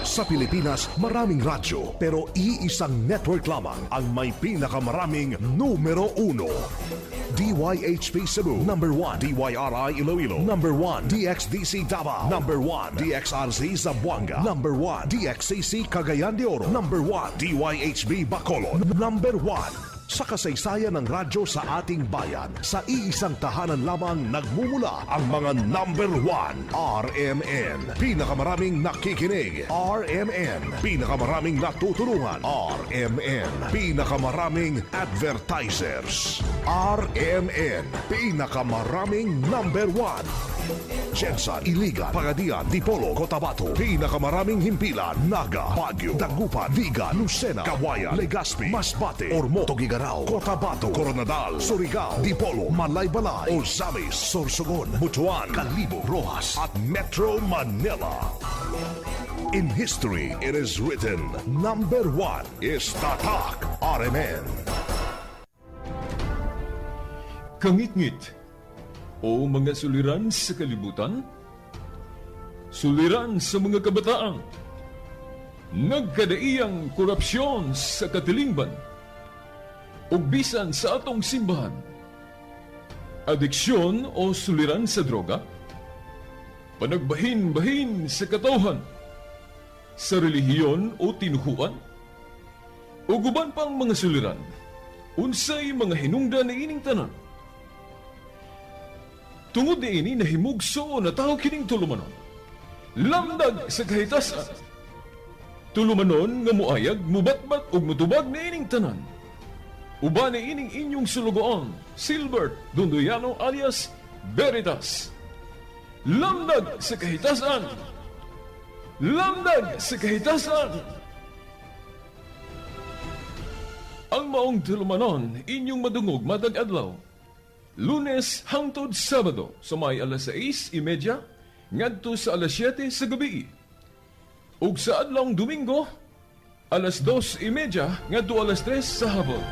Sa Pilipinas, maraming radyo pero iisang network lamang ang may pinakamaraming numero 1. DYHP Cebu, number 1. DYRI Iloilo, number 1. DXDC Davao, number 1. DXRZ Zamboanga, number 1. DXCC Cagayan de Oro, number 1. DYHB Bacolod, number 1. Sa kasaysayan ng radyo sa ating bayan, sa iisang tahanan lamang nagmumula ang mga number 1. RMN, pinakamaraming nakikinig. RMN, pinakamaraming natutulungan. RMN, pinakamaraming advertisers. RMN, pinakamaraming number 1. Jensa, Iligan, Pagadian, Dipolo, Cotabato, pinakamaraming himpilan. Naga, Baguio, Dagupan, Vigan, Lucena, Kawayan, Legazpi, Masbate, Ormo, Tugigaraw, Cotabato, Coronadal, Surigao, Dipolo, Malaybalay, Ozamis, Sorsogon, Butuan, Calibo, Rojas at Metro Manila. In history, it is written, number 1 is Tatak RMN. Kangit-ngit o mga suliran sa kalibutan, suliran sa mga kabataan, nagkadaiyang korupsyon sa katilingban, o bisan sa atong simbahan, adiksyon o suliran sa droga, panagbahin-bahin sa katawhan, sa relihiyon o tinuhuan, o guban pang mga suliran, unsay mga hinungdan ni ining tanan. Tungod ni ini nahimugso na tao kining tulumanon, lamdag sa kahitasan. Tulumanon nga muayag, mubatbat o mutubag ni ining tanan. Uba ni ining inyong sulugoon, Silbert Dondoyano alias Veritas. Lamdag sa kahitasan! Lamdag sa kahitasan! Ang maong tulumanon, inyong madungog madag adlaw. Lunes hangtod Sabado sa may alas 6:30 ngadto sa alas 7 sa gabi. Ug sa adlawng Domingo alas 2:30 ngadto alas 3 sa hapon.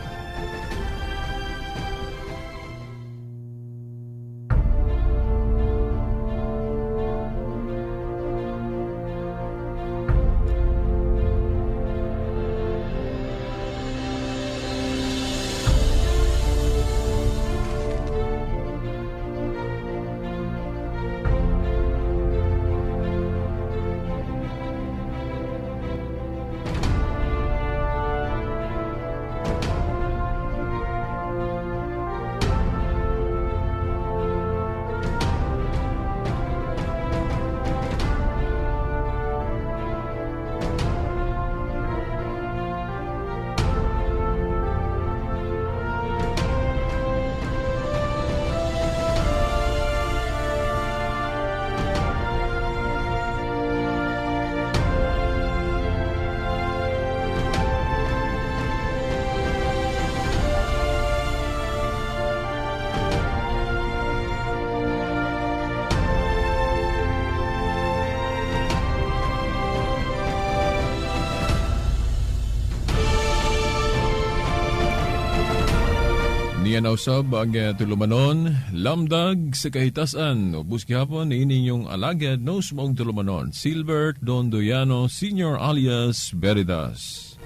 Niyan usab ang tulumanon, lamdag sa kahitasan. Ubus gihapon ni inyong alagad no sumong tulumanon, Silbert Dondoyano Sr. alias Veritas.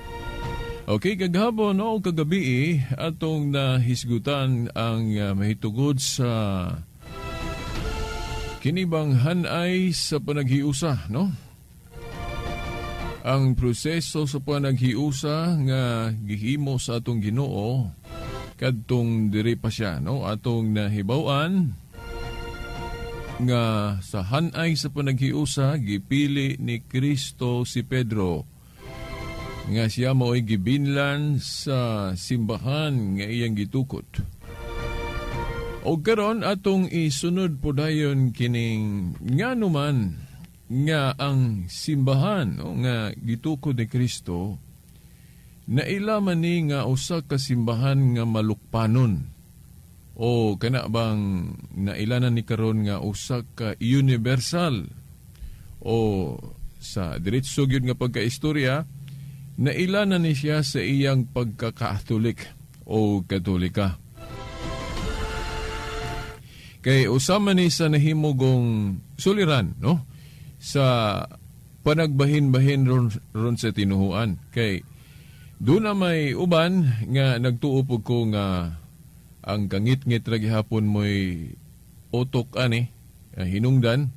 Okay, kagahapon o kagabi atong nahisgutan ang mahitugod sa kinibang hanay sa panaghiusa, no? Ang proseso sa panaghiusa nga gihimo sa atong Ginoo kadtong diri pa siya, no? Atong nahibaw-an nga sa hanay sa panaghiusa gipili ni Kristo si Pedro nga siya mo'y gibinlan sa simbahan nga iyang gitukod. O karon atong isunod po dayon kining nga naman nga ang simbahan, no, nga gitukod ni Kristo nailaman ni nga usa ka simbahan nga malukpanon o kana bang nailanan ni karon nga usa ka universal o sa diretso gyud nga pagkaistorya nailanan ni siya sa iyang pagkakatolik o katolika. Kay usama ni sa nahimugong suliran, no? sa panagbahin-bahin ron sa tinuhuan. Kay doon na may uban nga nagtuupog ko nga ang kangit-ngit ra gihapon mo'y otok ani, hinungdan,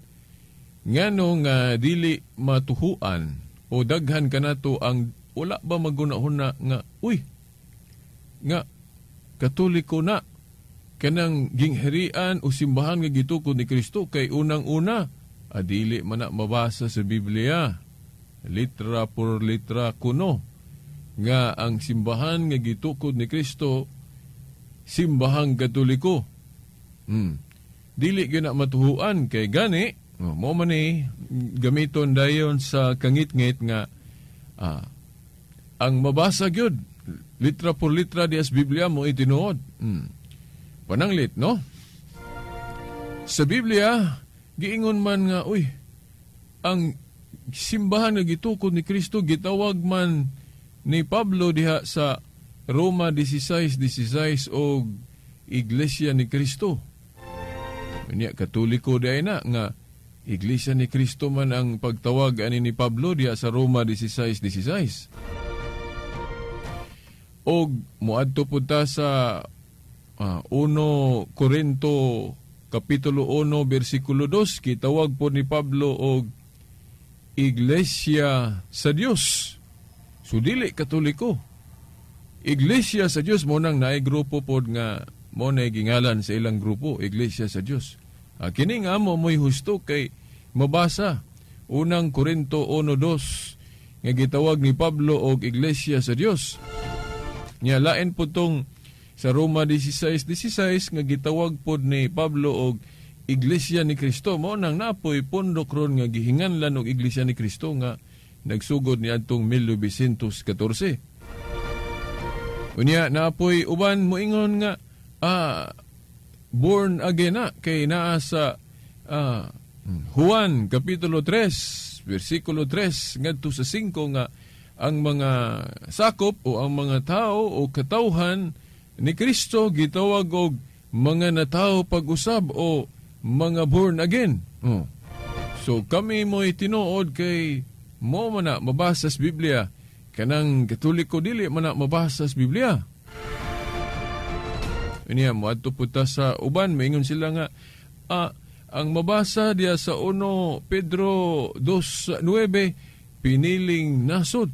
ngano nga dili matuhuan o daghan ka na to ang wala ba magunahon nga, uy, nga Katoliko na, kanang gingharian o simbahan nga gitukod ni Kristo kay unang-una, adili man na mabasa sa Biblia, litra por litra kuno, nga ang simbahan nga gitukod ni Kristo, simbahang Katoliko. Dili gyud na matuhuan kay gani, mo man ni gamiton dayon sa kangit-ngit nga ang mabasa gyud litra por litra di as Biblia mo itinuod. Pananglit, no? Sa Biblia, giingon man nga, uy, ang simbahan nga gitukod ni Kristo gitawag man ni Pablo diha sa Roma 16:16 o Iglesia ni Kristo. Unya Katoliko diay na nga Iglesia ni Kristo man ang pagtawag ani ni Pablo diha sa Roma 16:16. Og moadto pud ta sa 1 Corinto Kapitulo 1 versikulo 2 kitawag po ni Pablo og Iglesia sa Dios. So dili Katoliko. Iglesia sa Dios mo nang naay grupo pod nga mo na gingalan sa ilang grupo, Iglesia sa Dios. Kini nga mo mo'y husto kay mabasa 1 Corinto 1:2 nga gitawag ni Pablo og Iglesia sa Dios. Nya lain po tong sa Roma 16:16 nga gitawag pod ni Pablo og Iglesia ni Kristo. Mo nang napoy pundok ron nga gihinganlan og Iglesia ni Kristo nga nagsugod ni adtong 1914. Unya napoy uban moingon nga born again na kay naa sa Juan Kapitulo 3 versikulo 3 ngadto sa 5 nga ang mga sakop o ang mga tao o katawhan ni Kristo gitawag og mga natawo pag-usab o mga born again. So kami mo'y tinuod kay mo man na mabasa sa Biblia. Kanang Katoliko dili man na mabasa sa Biblia. Unya mo adto puta sa uban maingon sila nga ang mabasa diya sa 1 Pedro 2:9 piniling nasod.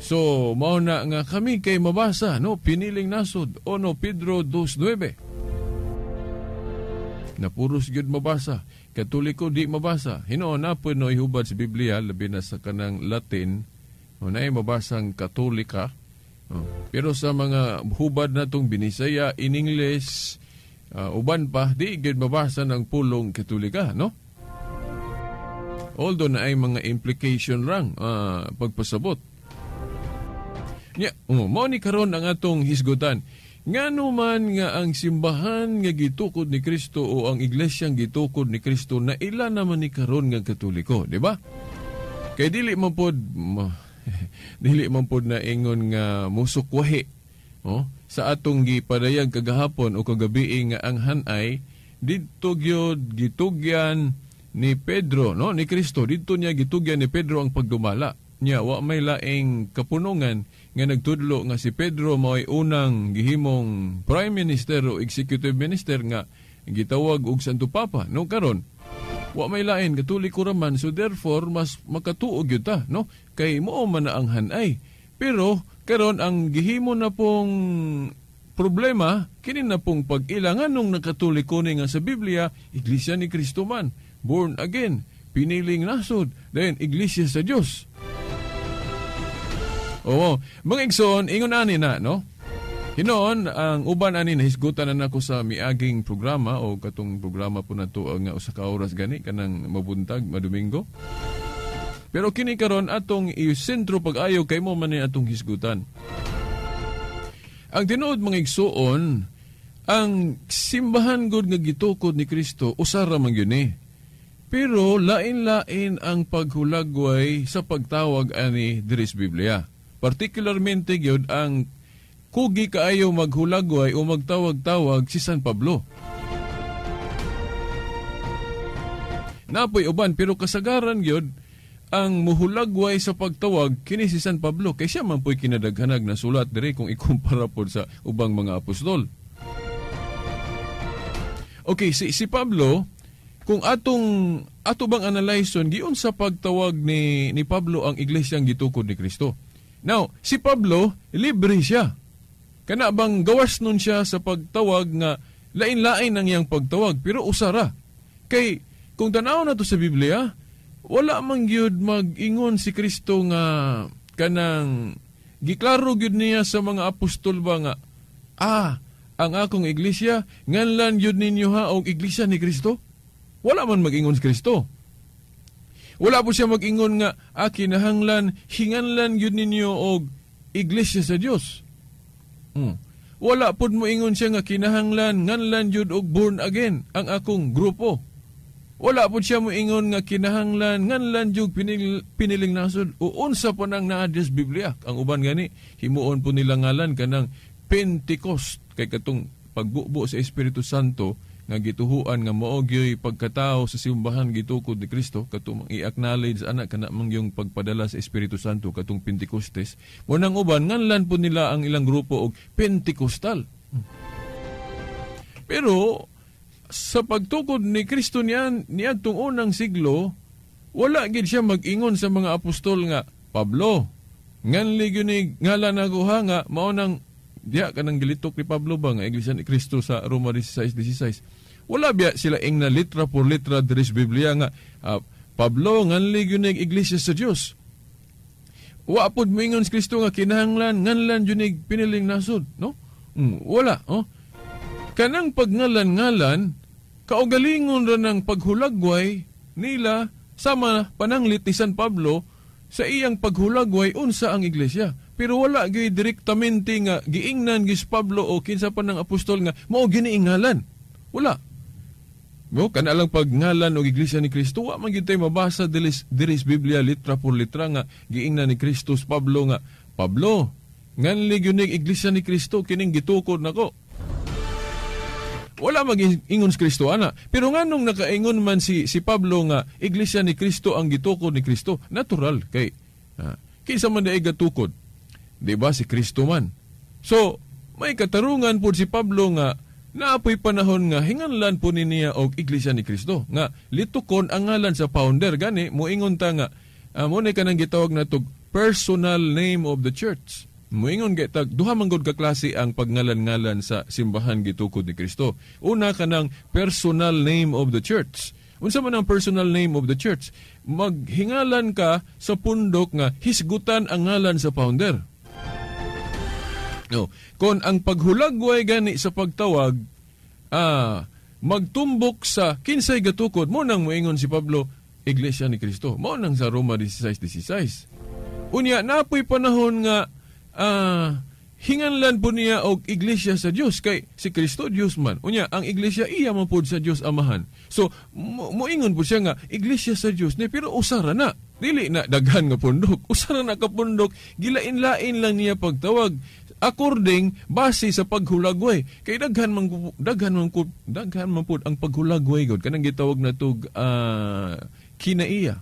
So mao na nga kami kay mabasa no piniling nasod 1 Pedro 2:9. Napuros gyud mabasa. Katoliko di mabasa. Hinoon na po no ihubad sa Biblia labi na sa kanang Latin. Unay mabasang Katolika. Pero sa mga hubad natong Binisaya in English uban pa di gyud mabasa ng pulong Katolika, no? Although na ay mga implication rang pagpasabot. Mao ni karon ang atong hisgutan. Ngano man nga ang simbahan nga gitukod ni Kristo o ang iglesyang gitukod ni Kristo na ila naman ni karon nga Katoliko, di ba? Kay dili man pod na ingon nga musukwahi sa atong gipadayag kagahapon o kagabi nga ang hanay didto gyud gitugyan ni Pedro, no, ni Kristo. Dito niya gitugyan ni Pedro ang pagdumala niya. Wa may laing kapunungan nga nagtudlo nga si Pedro mao'y unang gihimong prime minister o executive minister nga gitawag og Santo Papa. No, karon wa may lain Katoliko raman, so therefore mas makatuog yun ta, no? Kay mo man na ang hanay. Pero karon ang gihimo na pong problema kini na pong pag-ilangan nung nakatoliko ni nga sa Biblia, Iglesia ni Kristo man, born again, piniling nasod, then Iglesia sa Dios. Oo, mga igsoon, ingon ani na, no? Hinoon, ang uban ani nahisgutan na nako sa miaging programa o katong programa po na to nga usa ka oras gani kanang mabuntag, madomingo. Pero kini karon atong isentro pag-ayo kay mo man ni atong hisgutan. Ang tinuod mga igsoon, ang simbahan gud nga gitukod ni Kristo usara man gyud ni. Pero lain-lain ang paghulagway sa pagtawag ani diri sa Biblia. Particularmente gyud ang kugi kaayo maghulagway o magtawag-tawag si San Pablo. napoy uban pero kasagaran gyud ang muhulagway sa pagtawag kini si San Pablo kay siya man po'y kinadaghanag na sulat diri kung ikumpara po sa ubang mga apostol. Okay, si Pablo, kung ato bang analyson, giun sa pagtawag ni Pablo ang iglesyang gitukod ni Kristo. Now, si Pablo, libre siya. Kana bang gawas nun siya sa pagtawag nga lain-lain ang iyang pagtawag, pero usara. Kay, kung tanaw na to sa Biblia, wala man gyud mag-ingon si Kristo nga kanang giklaro gyud niya sa mga apostol ba nga, ang akong iglesia, nganlan yun ninyo ha, o iglesia ni Kristo? Wala man mag-ingon si Kristo. Wala po siya mag-ingon nga, kinahanglan, hinganlan yun ninyo o iglesia sa Diyos. Wala po mo ingon siya nga, kinahanglan, nganlan yun o born again, ang akong grupo. Wala po siya mo ingon nga, kinahanglan, nganlan yun piniling nasod, o unsa po nang naadis Biblia. Ang uban gani, himuon po nila ngalan kanang Pentecost, kay katong pagbubo sa Espiritu Santo nga gituhuan nga maogyoy pagkatao sa simbahan gitukod ni Kristo katong i-acknowledge anak kana mang yung pagpadala sa Espiritu Santo katong Pentecostes mo nang uban nganlan po nila ang ilang grupo og Pentecostal. Pero sa pagtukod ni Kristo niadtong unang siglo wala gid siya mag-ingon sa mga apostol nga Pablo nganli gyud ngalan ako ha nga mao nang diya kanang gilitok ni Pablo ba nga iglesia ni Kristo sa Roma 16:16. Wala biya sila ing na litra por litra diri sa Biblia nga Pablo nganli gyud ning iglesia sa Dios. Wa pod moingon si Kristo nga kinahanglan nganlan gyud ning piniling nasod, no? Wala, kanang pagngalan-ngalan kaugalingon ra ng paghulagway nila sama pananglit ni San Pablo sa iyang paghulagway unsa ang iglesia. Pero wala gyud direktamente nga giingnan gis Pablo o kinsa pa ng apostol nga mao giniingalan. Wala. Mo kana lang pagngalan og iglesia ni Kristo wa man gyud tay mabasa diri sa Biblia litra por litra nga giingnan ni Kristo sa Pablo nga Pablo nganli gyud ning iglesia ni Kristo kining gitukod nako. Wala mag-ingon si Kristo ana. Pero nganong nakaingon man si Pablo nga iglesia ni Kristo ang gitukod ni Kristo, natural kay kinsa man daig gatukod. Diba si Kristo man. So, may katarungan po si Pablo nga naapoy panahon nga hinganlan po niya og iglesia ni Kristo. Nga litukon ang ngalan sa founder. Gani, muingon ta nga, muna ka nang gitawag na itong personal name of the church. Muingon gitag, duha manggod ka klase ang pagngalan-ngalan sa simbahan gitukod ni Kristo. Una ka ng personal name of the church. Unsa man ang personal name of the church? Maghingalan ka sa pundok nga hisgutan ang ngalan sa founder. No, kung ang paghulagway gani sa pagtawag magtumbok sa kinsay gatukod mo nang moingon si Pablo iglesia ni Kristo mo nang sa Roma 16:16. Unya napoy panahon nga hinganlan po niya og iglesia sa Dios kay si Kristo Dios man. Unya ang iglesia iya man pod sa Dios Amahan. So moingon po siya nga iglesia sa Dios ni pero usara na dili na daghan nga pundok. Usara na ka pundok gilain-lain lang niya pagtawag according base sa paghulagway kay daghan man pud ang paghulagway gud kanang gitawag na tug kinaiya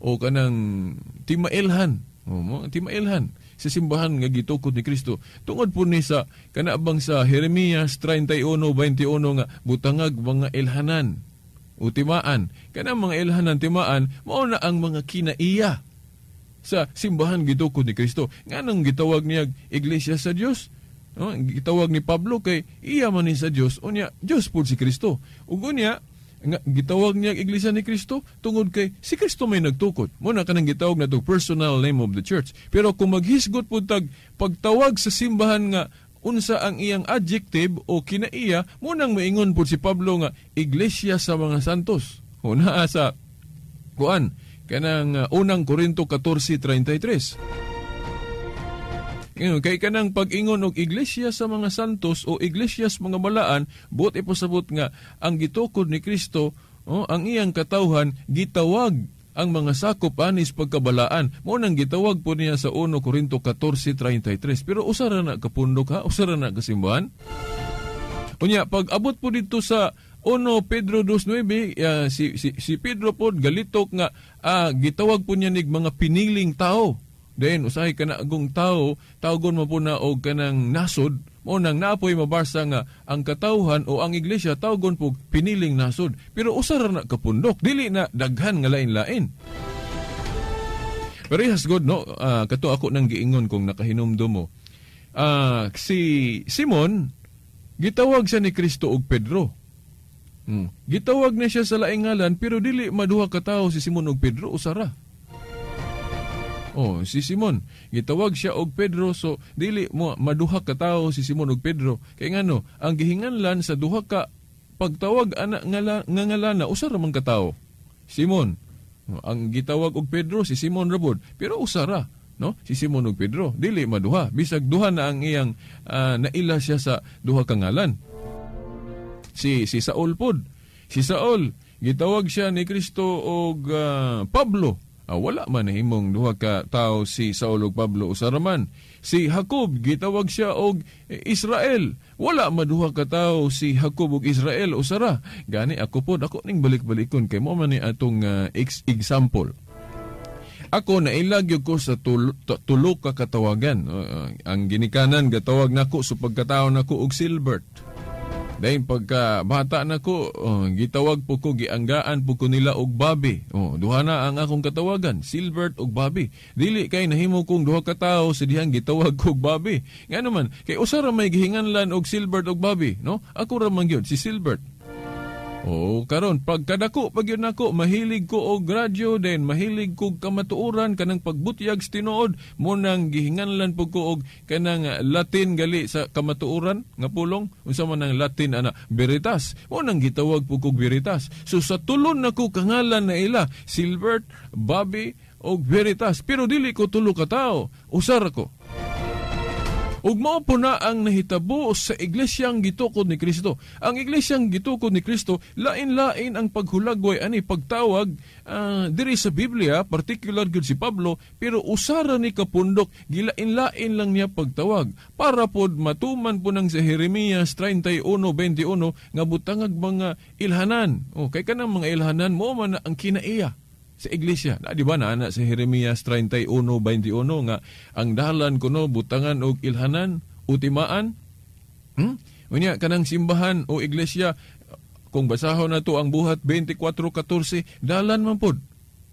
o kanang timailhan timailhan sa simbahan nga gitukod ni Kristo tungod po ni sa kanabang sa Jeremias 31:21 nga butangag mga ilhanan o timaan kanang mga ilhanan timaan mao na ang mga kinaiya sa simbahan gitukod ni Kristo. Nganong gitawag niya iglesia sa Dios? Gitawag ni Pablo kay iya man ni sa Dios, unya Dios pud si Kristo. Ug unya nga gitawag niya iglesia ni Kristo tungod kay si Kristo may nagtukod. Mo na kanang gitawag na to personal name of the church. Pero kung maghisgot pud tag pagtawag sa simbahan nga unsa ang iyang adjective o kinaiya, mo nang maingon pud si Pablo nga iglesia sa mga santos. Una sa kuan kanang unang Korinto 14:33. Kay kanang pag-ingon og iglesia sa mga santos o iglesia sa mga balaan, buot ipasabot nga ang gitukod ni Kristo, ang iyang katawhan gitawag ang mga sakop anis pagkabalaan. Mo nang gitawag po niya sa 1 Korinto 14:33. Pero usara na kapundok ha, usara na kasimbahan. Unya pag abot po dito sa 1 Pedro 2:9, si Pedro pod galitok nga gitawag po niya nig mga piniling tao. Then usahay kana agong tao, tawgon mo po na og kanang nasod, mo nang naapoy mabasa nga ang katawhan o ang iglesia tawgon po piniling nasod. Pero usara na kapundok, dili na daghan nga lain-lain. Pero yes, good, no? Kato ako nang giingon kung nakahinumdum mo. Si Simon, gitawag siya ni Kristo og Pedro. Gitawag na siya sa laing ngalan, pero dili maduha ka tawo si Simon og Pedro, usara. Si Simon, gitawag siya og Pedro, so dili mo maduha ka tawo si Simon og Pedro. Kay ngano, ang gihinganlan sa duha ka pagtawag ana nga ngalana, usara man ka tawo. Simon. Ang gitawag og Pedro si Simon rabod, pero usara, no? Si Simon og Pedro, dili maduha. Bisag duha na ang iyang naila siya sa duha ka ngalan. Si Saul pod. Si Saul, gitawag siya ni Kristo og Pablo. Wala man nahimong duha ka tawo si Saul og Pablo, usara man. Si Jacob, gitawag siya og Israel. Wala maduha ka tawo si Jacob og Israel, usara. Gani ako pod, ako ning balik-balikon kay mo man ni atong example. Ako nailagyo ko sa tulo ka katawagan. Ang ginikanan gatawag nako sa pagkatao nako og Silbert. Dahil pagka bata nako, gitawag po ko, gianggaan po ko nila og Bobby. Duha na ang akong katawagan, Silbert og Bobby. Dili kay nahimo kong duha ka tawo sa dihang gitawag ko og Bobby. Nga naman, kay usara may gihinganlan og Silbert og Bobby, no? Ako ra man gyud si Silbert. Karon pagkadako pagyud nako, mahilig ko og radyo, then mahilig ko kamatuoran kanang pagbutyag sa tinuod, mo nang gihinganlan po ko og kanang Latin gali sa kamatuoran nga pulong, unsa man ang Latin Veritas, mo nang gitawag po ko Veritas. So sa tulon nako kangalan na ila, Silbert, Bobby og Veritas, pero dili ko tulo ka tawo, usara ko. Ug mao po na ang nahitabo sa iglesyang gitukod ni Kristo. Ang iglesyang gitukod ni Kristo, lain-lain ang paghulagway ani pagtawag diri sa Biblia, particular gud si Pablo, pero usara ni kapundok, gilain-lain lang niya pagtawag. Para pod matuman po nang sa Jeremias 31:21 nga butangag mga ilhanan. Kay kanang mga ilhanan mo man ang kinaiya sa iglesia. Di ba na sa Jeremias 31:21 nga ang dalan kuno butangan og ilhanan, utimaan. Unya kanang simbahan o iglesia, kung basahon na to ang buhat 24:14, dalan man pod.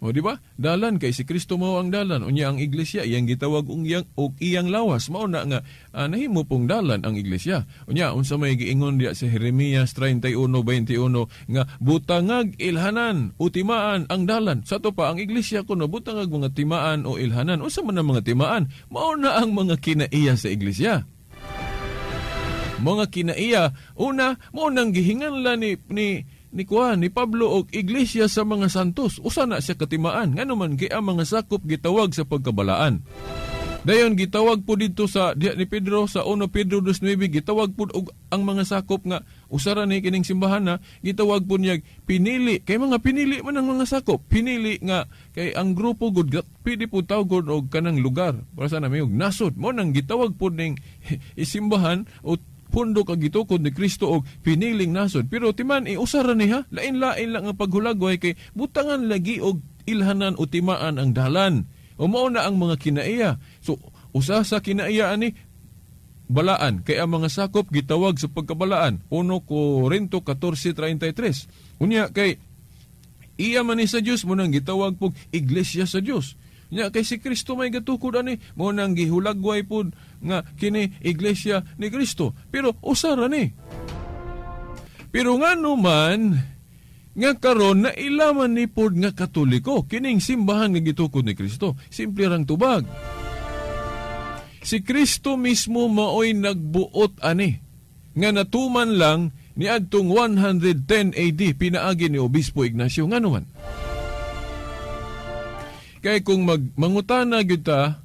Di ba? Dalan kay si Kristo mao ang dalan. Unya ang iglesia iyang gitawag og iyang lawas. Mao na nga nahimo pong dalan ang iglesia. Unya unsa may giingon diya sa Jeremias 31:21 nga butangag ilhanan, utimaan ang dalan. Sa to pa ang iglesia kuno butangag mga timaan o ilhanan. Unsa man ang mga timaan? Mao na ang mga kinaiya sa iglesia. Mga kinaiya, una mo nang gihinganlan ni Pablo og iglesia sa mga santos. Usa na siya katimaan. Ngano man kay ang mga sakop gitawag sa pagkabalaan. Dayon gitawag po dito sa ni Pedro sa 1 Pedro 2:9, gitawag po og ang mga sakop nga usara ni kining simbahan na gitawag po niya pinili. Kay mga pinili man ang mga sakop. Pinili nga kay ang grupo gud pwede po tawgon og kanang lugar. Para sa nami og nasod. Mo nang gitawag po ning isimbahan o pundo kag gitukod ni Kristo og piniling nasod. Pero timan usara niya, lain-lain lang ang paghulagway kay butangan lagi og ilhanan o timaan ang dalan. Mao na ang mga kinaiya. So usa sa kinaiya ani balaan, kay ang mga sakop gitawag sa pagkabalaan. 1 Corinto 14:33. Unya kay iya man ni sa Dios mo nang gitawag pog iglesia sa Dios. Nya kay si Kristo may gatukod ani, mo nang gihulagway pod nga kini iglesia ni Kristo. Pero usara ni. Pero ngano man nga karon na ilaman ni pod nga Katoliko kining simbahan nga gitukod ni Kristo. Simple rang tubag. Si Kristo mismo maoy nagbuot ani nga natuman lang ni adtong 110 AD pinaagi ni Obispo Ignacio. Ngano man? Kay kung mangutana gyud ta,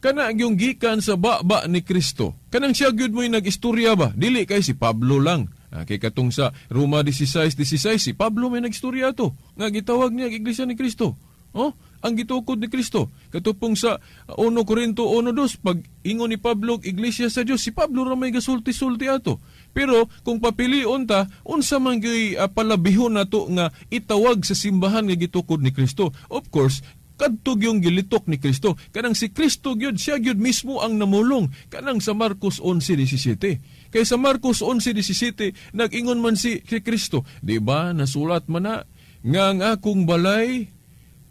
kana yung gikan sa baba ni Kristo, kanang siya gyud mo'y nag-istorya ba? Dili kay si Pablo lang. Kay katong sa Roma 16:16, si Pablo may nag-istorya to. Nga gitawag niya iglesia ni Kristo. Oh, ang gitukod ni Kristo. Katupong sa 1 Corinto 1:2, pag ingon ni Pablo, Iglesia sa Dios, si Pablo ra may gasulti-sulti ato. Pero kung papilion ta, unsa man gyud palabihon nato nga itawag sa simbahan nga gitukod ni Kristo. Of course, kadtog yung gilitok ni Kristo. Kanang si Kristo gyud, siya gyud mismo ang namulong. Kanang sa Marcos 11:17. Kay sa Marcos 11:17, nag-ingon man si Kristo, di ba nasulat man na nga ang akong balay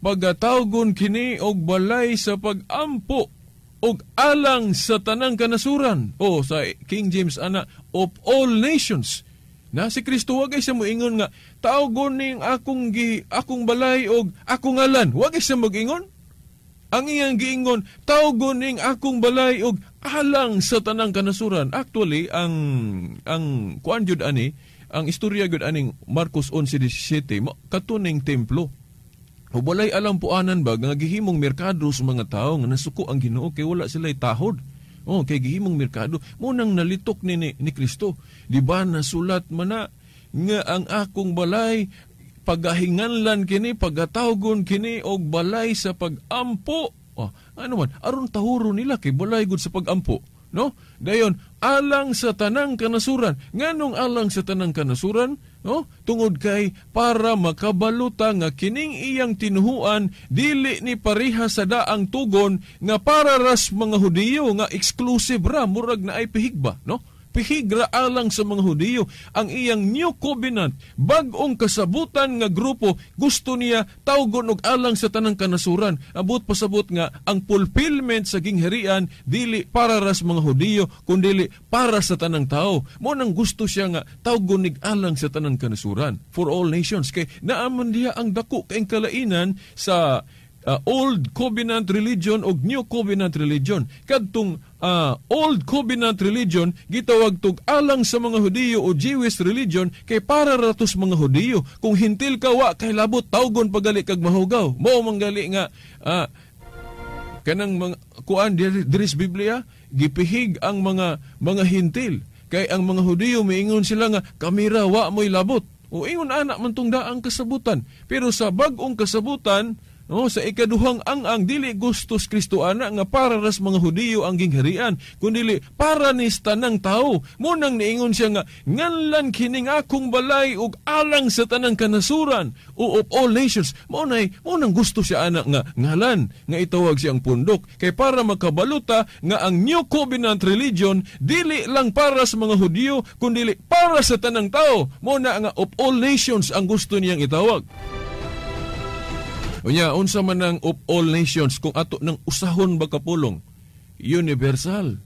pagatawgon kini og balay sa pagampo og alang sa tanang kanasuran. O sa King James ana, of all nations. Na si Kristo wag ay siya moingon nga tawgon ning akong balay og akong ngalan. Wag ay siya mag-ingon. Ang iyang giingon, tawgon ning akong balay og alang sa tanang kanasuran. Actually, ang kuan jud ani, ang istorya jud aning Marcos 11:17, katuning templo. O balay alam puanan ba nga gihimong merkado sa mga tao nga nasuko ang Ginoo kay wala sila'y tahod. Oh, kay gihimong merkado mo nang nalitok ni Kristo. Di ba nasulat man na nga ang akong balay pagahinganlan kini, pagatawgon kini og balay sa pagampo. Oh, ano man aron tahuro nila kay balay gud sa pagampo, no? Dayon alang sa tanang kanasuran. Nganong alang sa tanang kanasuran? No? Tungod kay para makabaluta nga kining iyang tinuhuan dili ni pareha sa daang tugon nga para ras mga Hudiyo nga exclusive ra murag na ay pihigba, no? Pihigra alang sa mga Hudiyo. Ang iyang New Covenant, bag-ong kasabutan nga grupo, gusto niya tawgon og alang sa tanang kanasuran. Abot pasabot nga ang fulfillment sa gingharian dili para ras mga Hudiyo kundi para sa tanang tao. Mo nang gusto siya nga tawgon nig alang sa tanang kanasuran for all nations. Kay naaman diha ang dako kaing kalainan sa Old Covenant religion o New Covenant religion. Kadtong Old Covenant religion gitawag tog alang sa mga Hudiyo o Jewish religion kay para ratos mga Hudiyo. Kung hintil ka wa kay labot tawgon pagali kag mahugaw. Mao manggali nga kanang mga kuan diris Biblia gipihig ang mga hintil. Kay ang mga Hudiyo miingon sila nga kamira wa moy labot. O ingon anak man tong daang kasabutan. Pero sa bag-ong kasabutan, sa ikaduhang ang dili gustos Kristo ana nga para ras mga Hudiyo ang gingharian, kundi para ni tanang tao. Munang niingon siya nga nganlan kining akong balay ug alang sa tanang kanasuran o of all nations. Munang gusto siya ana nga ngalan nga itawag siyang pundok kay para makabaluta nga ang New Covenant religion dili lang para sa mga Hudiyo kundi para sa tanang tao. Muna nga of all nations ang gusto niyang itawag. Unya, unsa man ang of all nations kung ato ng usahon ba kapulong? Universal.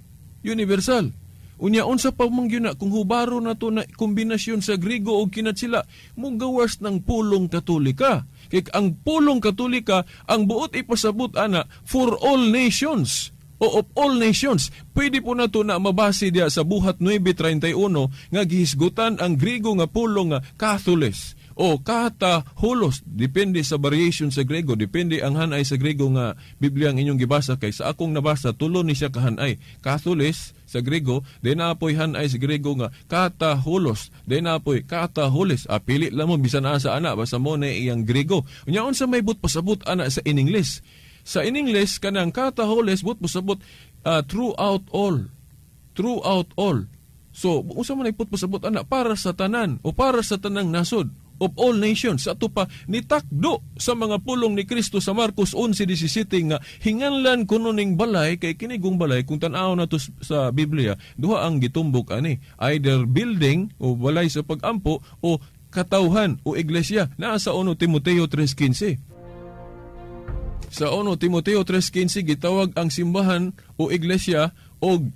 Universal. Unya, unsa pa mong yun na kung hubaro na to na kombinasyon sa Grigo o kinatsila, mong gawas ng pulong Katolika. Kaya ang pulong Katolika, ang buot ipasabot ana, for all nations o of all nations. Pwede po na to na mabase diya sa buhat 9:31 nga gihisgutan ang Grigo nga pulong nga Catholes o kataholos, depende sa variation sa Grego, depende ang hanay sa Grego nga Biblia ang inyong gibasa. Kay sa akong nabasa, tulo ni siya kahanay. Catholes sa Grego, then apoy hanay sa Grego nga kataholos, then apoy kataholes. Pili lang mo, bisan na sa ana, basta mo na iyang Grego. Unyaon sa may but pasabot ana sa in English. Sa in English, kanang kataholes, but pasabot throughout all. Throughout all. So, unsa man ay put pasabot ana, para sa tanan o para sa tanang nasod of all nations. Sa ato pa nitakdo sa mga pulong ni Kristo sa Marcos 11:17 nga hinganlan kuno ning balay kay kinigong balay kung tan-aw nato sa Biblia duha ang gitumbok ani, either building o balay sa pagampo o katawhan o iglesia. Naa sa 1 Timoteo 3:15. Sa 1 Timoteo 3:15 gitawag ang simbahan o iglesia og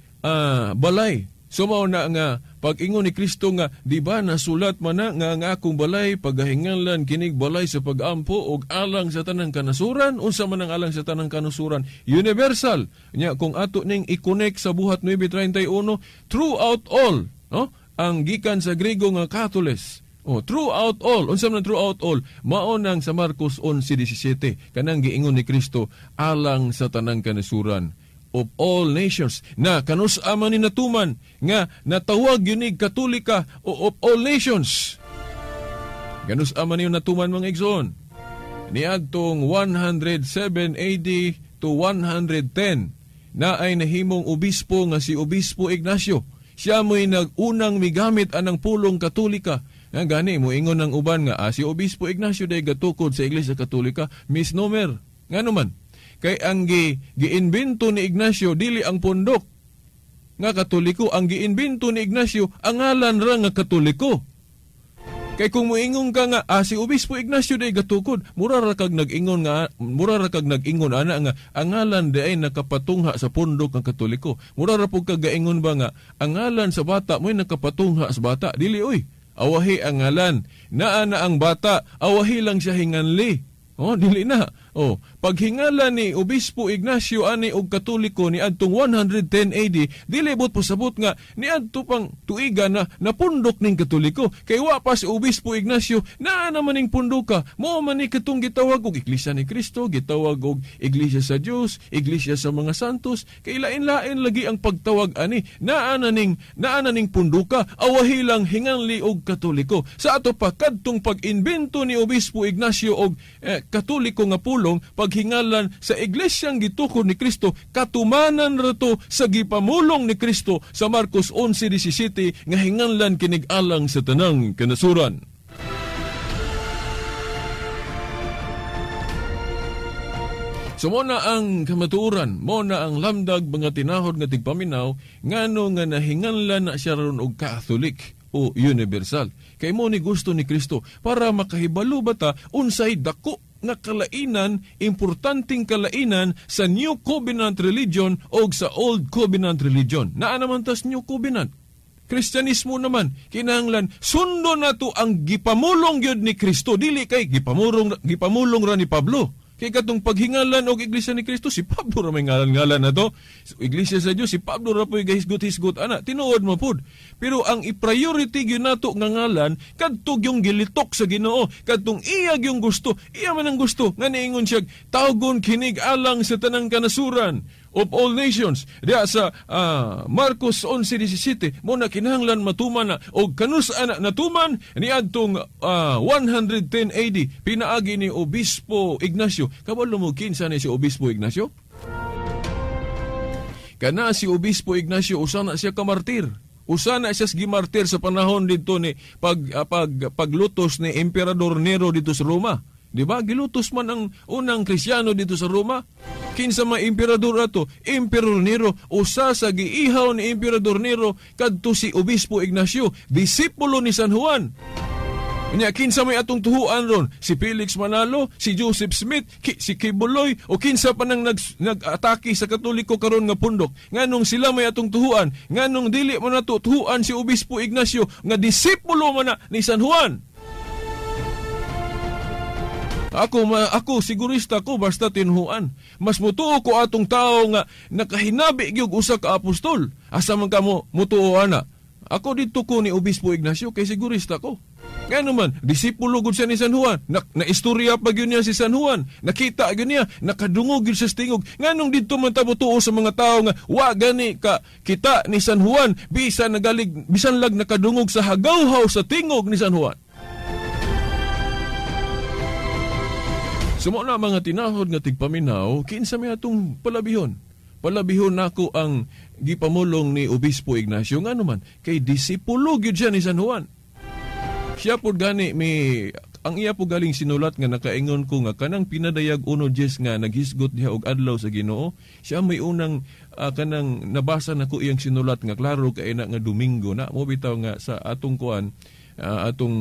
balay. So mao na nga pag-ingon ni Kristo nga di ba nasulat man na nga ang akong balay pagahinganlan kinig balay sa pagampo og alang sa tanang kanasuran. Unsa man ang alang sa tanang kanasuran? Universal. Nya kung ato ning i-connect sa buhat 9:31 throughout all, no? Ang gikan sa Griego nga Catholes. Throughout all. Unsa man throughout all? Mao nang sa Marcos 11:17 kanang giingon ni Kristo alang sa tanang kanasuran of all nations na kanus-ama ni natuman nga natawag yunig Katolika o of all nations. Kanus-ama ni natuman mga igsoon. niadtong 107 AD to 110 na ay nahimong obispo nga si Obispo Ignacio. Siya mo'y nagunang migamit anang pulong Katolika. Nga gani mo ingon ng uban nga si Obispo Ignacio day gatukod sa Iglesia Katolika, misnomer. Nga naman, kay ang giinbento ni Ignacio dili ang pundok nga Katoliko, ang giinbento ni Ignacio ang ngalan ra nga Katoliko. Kay kung moingon ka nga si Obispo Ignacio day gatukod, mura ra kag nag-ingon ana nga ang ngalan day nakapatungha sa pundok ng Katoliko. Mura ra pug kag gaingon ba nga ang ngalan sa bata mo'y nakapatungha sa bata. Dili oy, awahi ang ngalan. Naa na ang bata, awahi lang siya hinganli. Dili na. Paghingala ni Obispo Ignacio ani og Katoliko ni adtong 110 AD, dili bot pasabot nga ni adto pang tuiga na napundok ning Katoliko. Kay wa pa si Obispo Ignacio naa naman ning pundoka. Mao man ni katong gitawag og Iglesia ni Cristo, gitawag og Iglesia sa Dios, Iglesia sa mga santos. Kay lain-lain lagi ang pagtawag ani. Naa na ning pundoka, awahi lang hinganli og Katoliko. Sa ato pa kadtong pag-imbento ni Obispo Ignacio og Katoliko nga pulong, paghingalan sa iglesyang gitukod ni Kristo, katumanan rato sa gipamulong ni Kristo sa Marcos 11:17 nga hinganlan kinig-alang sa tanang kanasuran. So mo na ang kamatuoran, mo na ang lamdag mga tinahod nga tigpaminaw, ngano nga nahinganlan na siya ron og Catholic o universal. Kay mo ni gusto ni Kristo para makahibalo bata unsay dako nga kalainan, importanteng kalainan sa New Covenant Religion o sa Old Covenant Religion. Naa naman tas New Covenant. Kristyanismo naman, kinahanglan sundo na to ang gipamulong yun ni Kristo. Dili kay gipamulong ra ni Pablo. Kay katong paghingalan og Iglesia ni Kristo, si Pablo ra may ngalan na to. Iglesia sa Dios, si Pablo ra po'y gahisgot-hisgot ana. Tinuod mo pod. Pero ang i-priority gyud nato nga ngalan kadtog yung gilitok sa Ginoo, kadtong iya yung gusto, iya man ang gusto nga niingon siya tawgon kinig alang sa tanang kanasuran of all nations. Diya sa Marcos 11:17, mo na kinahanglan matuman na og kanus ana natuman niadtong 110 AD pinaagi ni Obispo Ignacio. Kabalo mo kinsa ni si Obispo Ignacio? Kana si Obispo Ignacio usa na siya kamartir. Usa na siya gimartir sa panahon dito ni paglutos ni Emperador Nero dito sa Roma. Di ba? Gilutos man ang unang Kristyano dito sa Roma. Kinsa may emperador ato? Emperor Nero. Usa sa giihaw ni Emperador Nero kadto si Obispo Ignacio, disipulo ni San Juan. Nya kinsa may atong tuhuan ron? Si Felix Manalo, si Joseph Smith, si Kibuloy, o kinsa pa nang nag-atake sa Katoliko karon nga pundok. Nganong sila may atong tuhuan? Nganong dili mo nato tuhuan si Obispo Ignacio nga disipulo man na ni San Juan? Ako sigurista ko basta tinhuan. Mas mutuo ko atong tao nga nakahinabi gyud usa ka apostol. Asa man ka mo mutuo ana? Ako dito ko ni Obispo Ignacio kay sigurista ko. Nga naman, disipulo gud siya ni San Juan. Na-istorya pa gyud niya si San Juan. Nakita gyud niya, nakadungog gyud sa tingog. Nganong dito man ta mutuo sa mga tao nga wa gani ka kita ni San Juan bisan lag nakadungog sa hagawhaw sa tingog ni San Juan. Sumo na mga tinahod nga tigpaminaw, kinsa may atong palabihon. Palabihon nako ang gipamulong ni Obispo Ignacio nga naman kay disipulo gyud siya ni San Juan. Siya pod gani ang iya po galing sinulat nga nakaingon ko nga kanang pinadayag 1:10 nga naghisgot diha og adlaw sa Ginoo. Siya may unang kanang nabasa nako iyang sinulat nga klaro kay na nga Domingo na mo bitaw nga sa atong kuan atong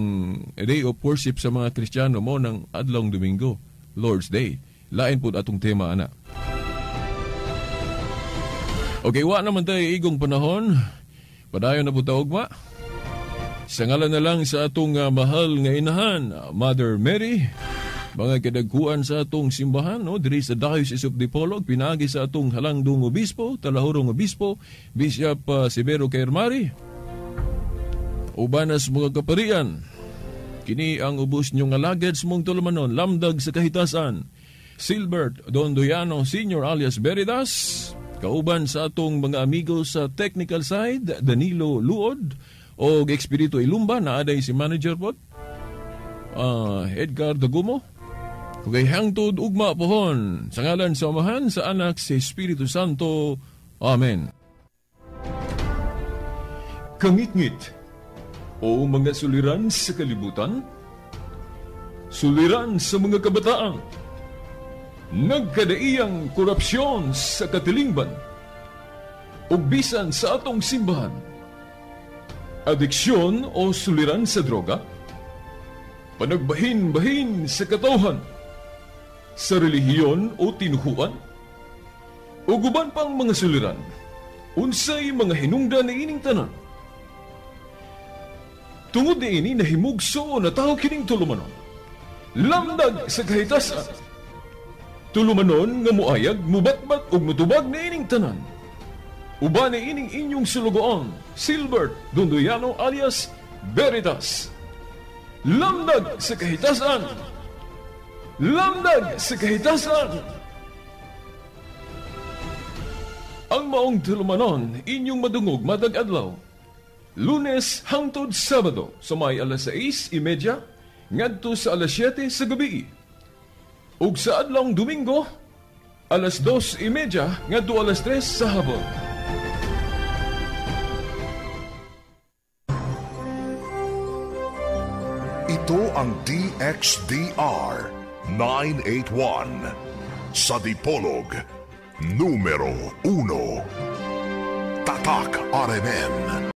day of worship sa mga Kristiyano mo nang adlawng Domingo, Lord's Day. Lain po atong tema, ana. Okay, wa naman tayo igong panahon. Padayon na po taogma. Sa ngalan na lang sa atong mahal nga inahan, Mother Mary, mga kadagkuan sa atong simbahan, diri sa Diocese of Dipolog, pinagi sa atong halangdong obispo, talahurong obispo, Bishop Severo Cairmari, ubanas mga kaparian, kini ang ubos niyong alagad sa mong tulumanon, lamdag sa kahitasan, Silbert Dondoyano Sr. alias Beridas, kauban sa atong mga amigo sa technical side, Danilo Luod, o Espiritu Ilumba, na aday si manager po, Edgar Dagumo, Okay, hangtod ugma pohon. Sa ngalan sa Amahan, sa Anak, sa Espiritu Santo. Amen. Kangit-ngit o mga suliran sa kalibutan, suliran sa mga kabataan, nagkadaiyang korupsyon sa katilingban, ug bisan sa atong simbahan, adiksyon o suliran sa droga, panagbahin-bahin sa katawhan, sa relihiyon o tinuhuan, o guban pang mga suliran, unsay mga hinungdan na ining tanan. Tungod ni ini nahimugso na tao kining tulumanon, lamdag sa kahitasan, tulumanon nga muayag, mubatbat o mutubag na ining tanan. Uba na ining inyong sulugoon, Silbert Dunduyano alias Veritas. Lamdag sa kahitasan! Lamdag sa kahitasan! Ang maong tulumanon, inyong madungog matag adlaw. Lunes hangtod Sabado, sa may alas 6:30, ngadto sa alas 7 sa gabi. Ug sa adlawng Domingo, alas 2:30, ngadto alas 3 sa hapon. Ito ang DXDR 981 sa Dipolog, numero 1. Tatak RMN.